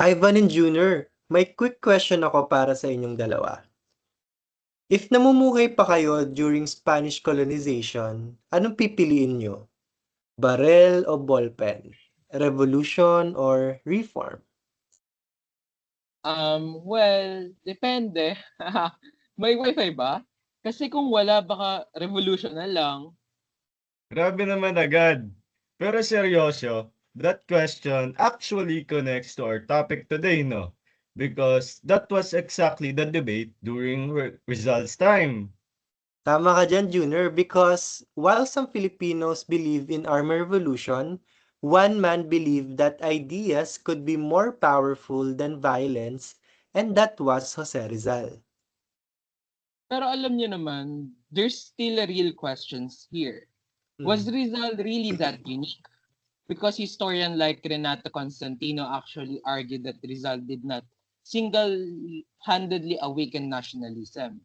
Ivan and Junior, may quick question ako para sa inyong dalawa. If namumuhay pa kayo during Spanish colonization, anong pipiliin nyo? Barel o ballpen? Revolution or reform? Depende. May wifi ba? Kasi kung wala, baka revolution na lang. Grabe naman agad. Pero seryoso, that question actually connects to our topic today, no? Because that was exactly the debate during results time. Tama ka dyan, Junior, because while some Filipinos believe in armed revolution, one man believed that ideas could be more powerful than violence, and that was Jose Rizal. Pero alam niyo naman, there's still a real questions here. Was Rizal really that unique? Because historian like Renato Constantino actually argued that Rizal did not single-handedly awaken nationalism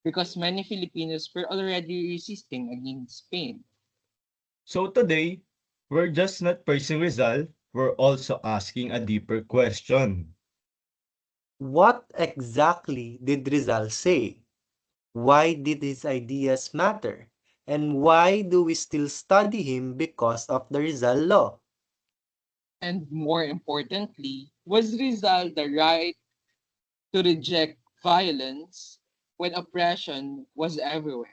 because many Filipinos were already resisting against Spain. So today, we're just not praising Rizal, we're also asking a deeper question. What exactly did Rizal say? Why did his ideas matter? And why do we still study him because of the Rizal Law? And more importantly, was Rizal the right to reject violence when oppression was everywhere?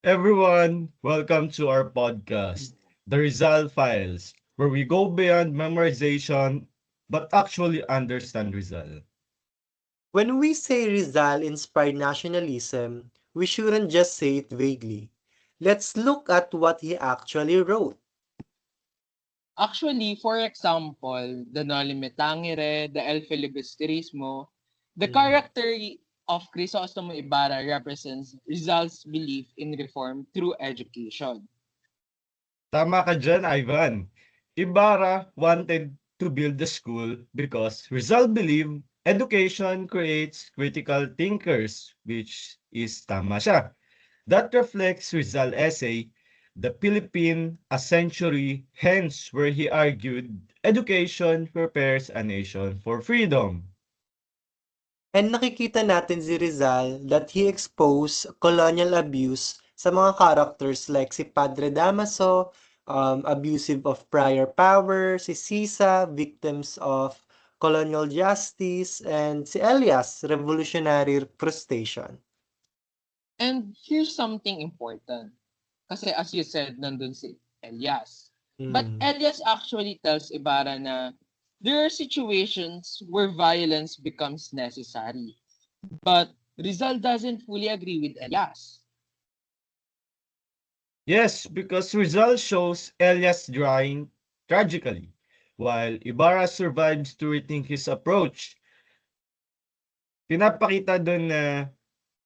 Everyone, welcome to our podcast, The Rizal Files, where we go beyond memorization but actually understand Rizal. When we say Rizal inspired nationalism, we shouldn't just say it vaguely. Let's look at what he actually wrote. Actually, for example, the Noli Me Tangere, the El Filibusterismo, the Mm. character of Crisostomo Ibarra represents Rizal's belief in reform through education. Tama ka dyan, Ivan. Ibarra wanted to build the school because Rizal believed education creates critical thinkers, which is tama siya. That reflects Rizal essay, The Philippine, a Century, hence where he argued education prepares a nation for freedom. And nakikita natin si Rizal that he exposed colonial abuse sa mga characters like si Padre Damaso, abusive of prior power, si Sisa, victims of colonial justice, and si Elias, revolutionary frustration. And here's something important. Kasi as you said, nandun si Elias. But Mm. Elias actually tells Ibarra na there are situations where violence becomes necessary. But Rizal doesn't fully agree with Elias. Yes, because Rizal shows Elias dying tragically, while Ibarra survives to rethink his approach. Pinapakita doon na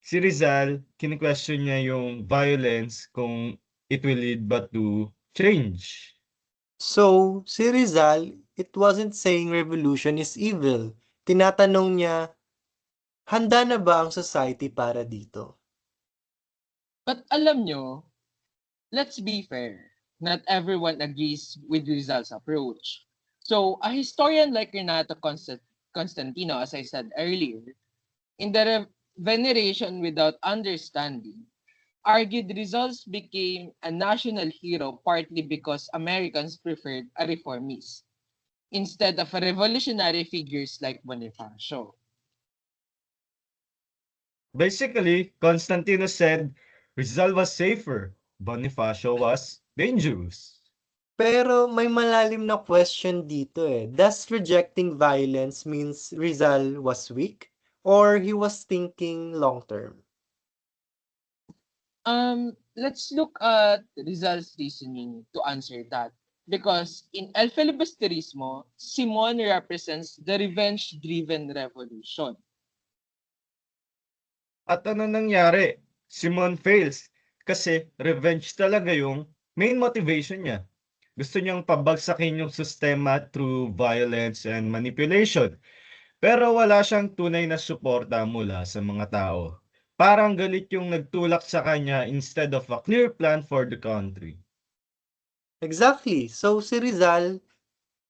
si Rizal, kini-question niya yung violence kung it will lead ba to change. So, si Rizal, it wasn't saying revolution is evil. Tinatanong niya, handa na ba ang society para dito? But alam nyo, let's be fair. Not everyone agrees with Rizal's approach. So, a historian like Renato Constantino, as I said earlier, in the veneration without understanding, argued Rizal became a national hero partly because Americans preferred a reformist instead of a revolutionary figures like Bonifacio. Basically, Constantino said Rizal was safer, Bonifacio was dangerous. Pero may malalim na question dito eh. Does rejecting violence means Rizal was weak? Or he was thinking long term? Let's look at Rizal's reasoning to answer that. Because in El Filibusterismo, Simon represents the revenge-driven revolution. At ano nangyari? Simon fails kasi revenge talaga yung main motivation niya. Gusto niyang pabagsakin yung sistema through violence and manipulation. Pero wala siyang tunay na suporta mula sa mga tao. Parang galit yung nagtulak sa kanya instead of a clear plan for the country. Exactly. So si Rizal,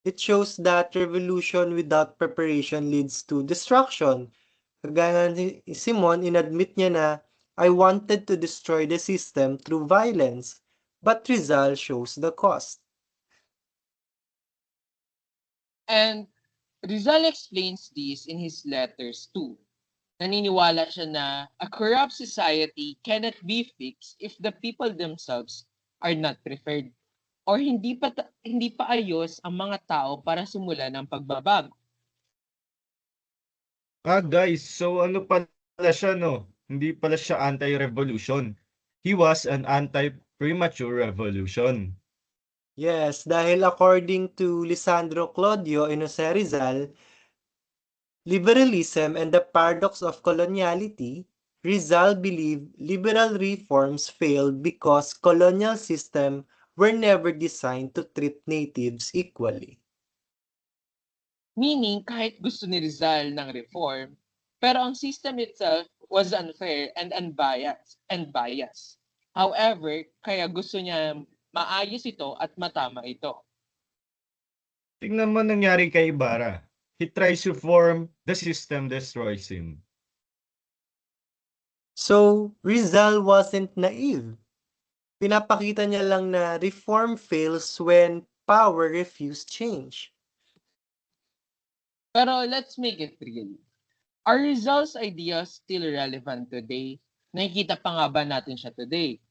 It shows that revolution without preparation leads to destruction. Kagaya ni Simon, inadmit niya na, I wanted to destroy the system through violence, but Rizal shows the cost. And Rizal explains this in his letters too. Naniniwala siya na a corrupt society cannot be fixed if the people themselves are not prepared or hindi pa ayos ang mga tao para simulan ng pagbabago. Guys, so ano pala siya, no? Hindi pala siya anti-revolution. He was an anti-premature revolution. Yes, dahil according to Lisandro Claudio Inocé Rizal, liberalism and the paradox of coloniality, Rizal believed liberal reforms failed because colonial systems were never designed to treat natives equally. Meaning, kahit gusto ni Rizal ng reform, pero ang system itself was unfair and biased. However, kaya gusto niya maayos ito at matama ito. Tingnan mo nangyari kay Ibarra. He tries to reform, the system destroys him. So, Rizal wasn't naive. Pinapakita niya lang na reform fails when power refuse change. Pero let's make it real. Are Rizal's ideas still relevant today? Nakikita pa nga ba natin siya today?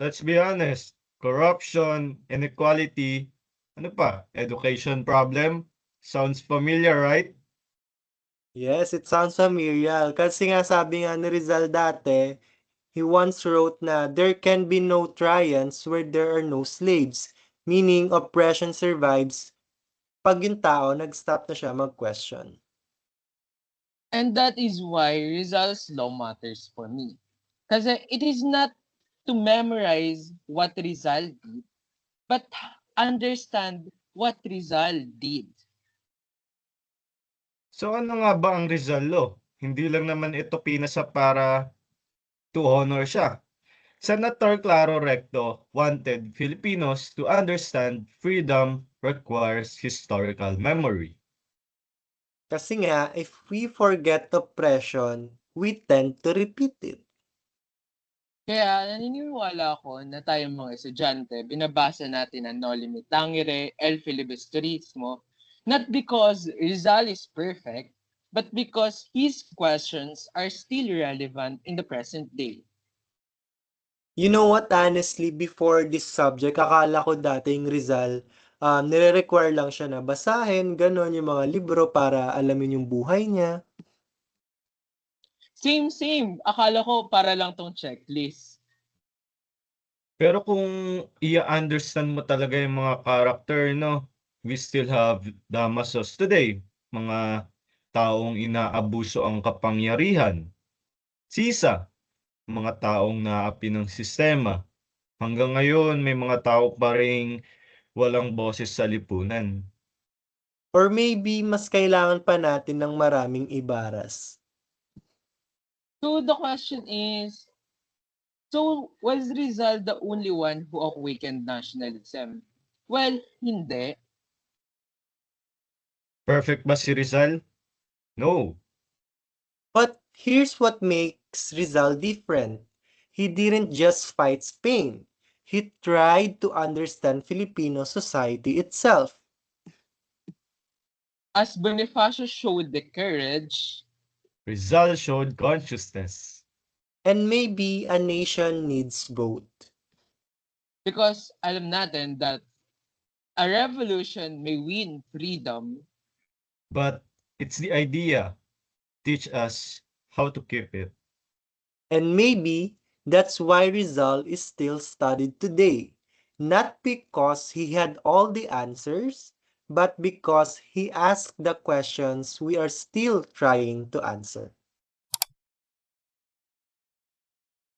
Let's be honest, corruption, inequality, ano pa, education problem, sounds familiar, right? Yes, it sounds familiar. Kasi nga sabi nga ni Rizal dati, he once wrote na there can be no triumphs where there are no slaves. Meaning, oppression survives pag yung tao nag-stop na siya mag-question. And that is why Rizal's law matters for me. Kasi it is not to memorize what Rizal did, but understand what Rizal did. So ano nga ba ang Rizal Law? Hindi lang naman ito pinasa para to honor siya. Senator Claro Recto wanted Filipinos to understand freedom requires historical memory. Kasi nga, if we forget oppression, we tend to repeat it. Kaya naniniwala ako na tayong mga estudyante, binabasa natin ang Noli Me Tangere, El Filibusterismo, not because Rizal is perfect, but because his questions are still relevant in the present day. You know what, honestly, before this subject, akala ko dating Rizal, nire-require lang siya na basahin, gano'n, yung mga libro para alamin yung buhay niya. Same. Akala ko para lang tong checklist. Pero kung i-understand mo talaga yung mga character, no, we still have Damasos today. Mga taong inaabuso ang kapangyarihan. Sisa, mga taong naapi ng sistema. Hanggang ngayon, may mga tao pa ring walang boses sa lipunan. Or maybe mas kailangan pa natin ng maraming Ibaras. So the question is, so was Rizal the only one who awakened nationalism? Well, hindi. Perfect ba si Rizal? No. But here's what makes Rizal different. He didn't just fight Spain. He tried to understand Filipino society itself. As Bonifacio showed the courage, Rizal showed consciousness. And maybe a nation needs both. because alam natin that a revolution may win freedom, But it's the idea. Teach us how to keep it. And maybe that's why Rizal is still studied today. Not because he had all the answers, but because he asked the questions we are still trying to answer.